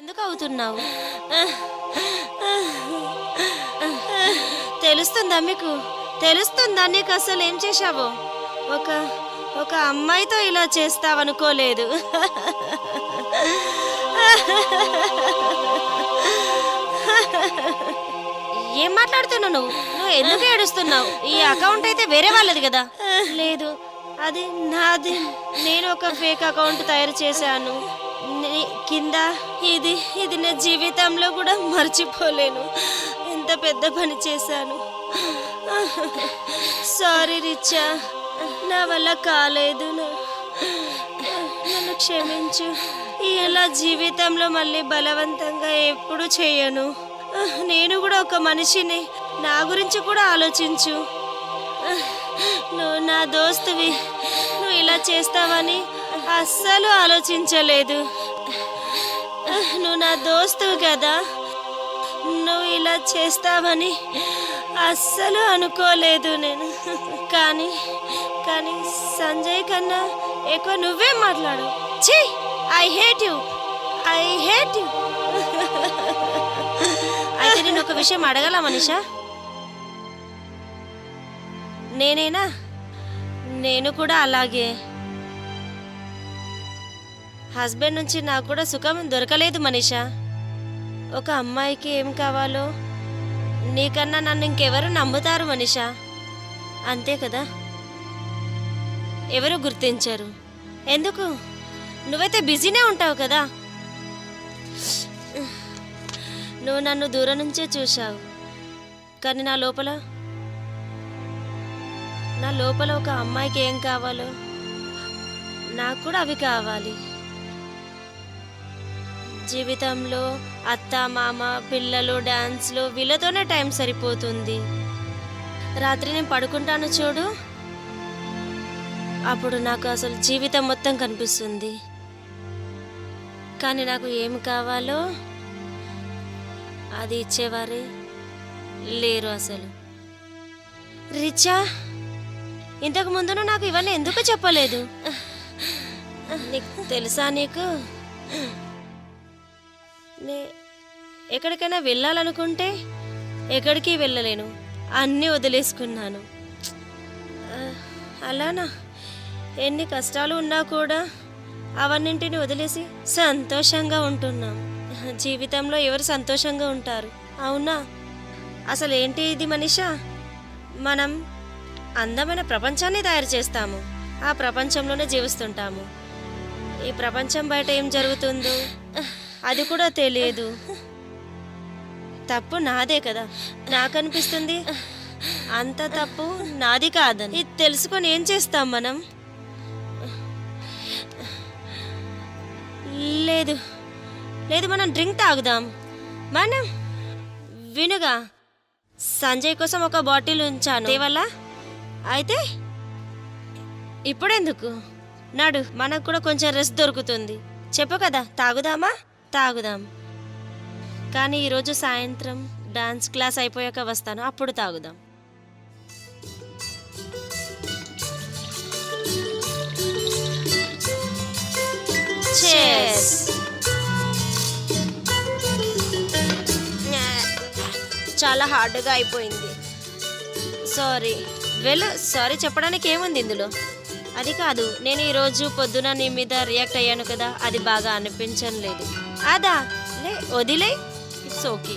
ఎందుకు అవుతున్నావు? తెలుస్తుందా మీకు? తెలుస్తుందా నీకు అసలు ఏం చేశావో? ఒక ఒక అమ్మాయితో ఇలా చేస్తావనుకోలేదు. ఏం మాట్లాడుతున్నావు నువ్వు? నువ్వు ఎందుకు ఏడుస్తున్నావు? ఈ అకౌంట్ అయితే వేరే వాళ్ళది కదా. లేదు, అది నాది. నేను ఒక ఫేక్ అకౌంట్ తయారు చేశాను. కింద ఇది ఇది నా జీవితంలో కూడా మర్చిపోలేను. ఎంత పెద్ద పని చేశాను. సారీ రిచా, నా వల్ల కాలేదు. నన్ను క్షమించు. ఇలా జీవితంలో మళ్ళీ బలవంతంగా ఎప్పుడు చేయను. నేను కూడా ఒక మనిషిని. నా గురించి కూడా ఆలోచించు. నువ్వు నా దోస్తువి. నువ్వు ఇలా చేస్తావని అస్సలు ఆలోచించలేదు. నువ్వు నా దోస్తువు కదా. నువ్వు ఇలా చేస్తావని అస్సలు అనుకోలేదు నేను. కానీ కానీ సంజయ్ కన్నా ఎక్కువ నువ్వే మాట్లాడు. ఛీ, I hate you, I hate you. అయితే నేను ఒక విషయం అడగల మనీషా? నేనేనా? నేను కూడా అలాగే. హస్బెండ్ నుంచి నాకు కూడా సుఖం దొరకలేదు మనీషా. ఒక అమ్మాయికి ఏం కావాలో నీకన్నా నన్ను ఇంకెవరు నమ్ముతారు మనీషా? అంతే కదా. ఎవరు గుర్తించరు. ఎందుకు? నువ్వైతే బిజీనే ఉంటావు కదా. నువ్వు నన్ను దూరం నుంచే చూశావు, కానీ నా లోపల ఒక అమ్మాయికి ఏం కావాలో నాకు కూడా అవి కావాలి. జీవితంలో అత్త, మామ, పిల్లలు, డాన్స్లు, వీళ్ళతోనే టైం సరిపోతుంది. రాత్రి నేను పడుకుంటాను చూడు, అప్పుడు నాకు అసలు జీవితం మొత్తం కనిపిస్తుంది. కానీ నాకు ఏం కావాలో అది ఇచ్చేవారే లేరు అసలు. రిచా, ఇంతకు ముందు నాకు ఇవన్నీ ఎందుకు చెప్పలేదు? నీకు తెలుసా? నీకు ఎక్కడికైనా వెళ్ళాలనుకుంటే ఎక్కడికి వెళ్ళలేను. అన్నీ వదిలేసుకున్నాను. అలానా? ఎన్ని కష్టాలు ఉన్నా కూడా అవన్నింటిని వదిలేసి సంతోషంగా ఉంటున్నాం. జీవితంలో ఎవరు సంతోషంగా ఉంటారు? అవునా? అసలు ఏంటి ఇది మనీషా? మనం అందమైన ప్రపంచాన్ని తయారు చేస్తాము, ఆ ప్రపంచంలోనే జీవిస్తుంటాము. ఈ ప్రపంచం బయట ఏం జరుగుతుందో అది కూడా తెలియదు. తప్పు నాదే కదా. నాకు అనిపిస్తుంది అంత తప్పు నాది కాదని. ఇది తెలుసుకొని ఏం చేస్తాం మనం? లేదు లేదు, మనం డ్రింక్ తాగుదాం. మనం వినుగా, సంజయ్ కోసం ఒక బాటిల్ ఉంచాను దేవల్ల. అయితే ఇప్పుడెందుకు? నడు, మనకు కూడా కొంచెం రెస్ట్ దొరుకుతుంది. చెప్పు కదా, తాగుదామా? తాగుదాం. కానీ ఈరోజు సాయంత్రం డాన్స్ క్లాస్ అయిపోయాక వస్తాను, అప్పుడు తాగుదాం. Cheers. చాలా హార్డ్గా అయిపోయింది. సారీ చెప్పడానికి ఏముంది ఇందులో? అది కాదు, నేను ఈరోజు పొద్దున నీ మీద రియాక్ట్ అయ్యాను కదా, అది బాగా అనిపించలేదు. అదా వదిలే, ఇట్స్ ఓకే.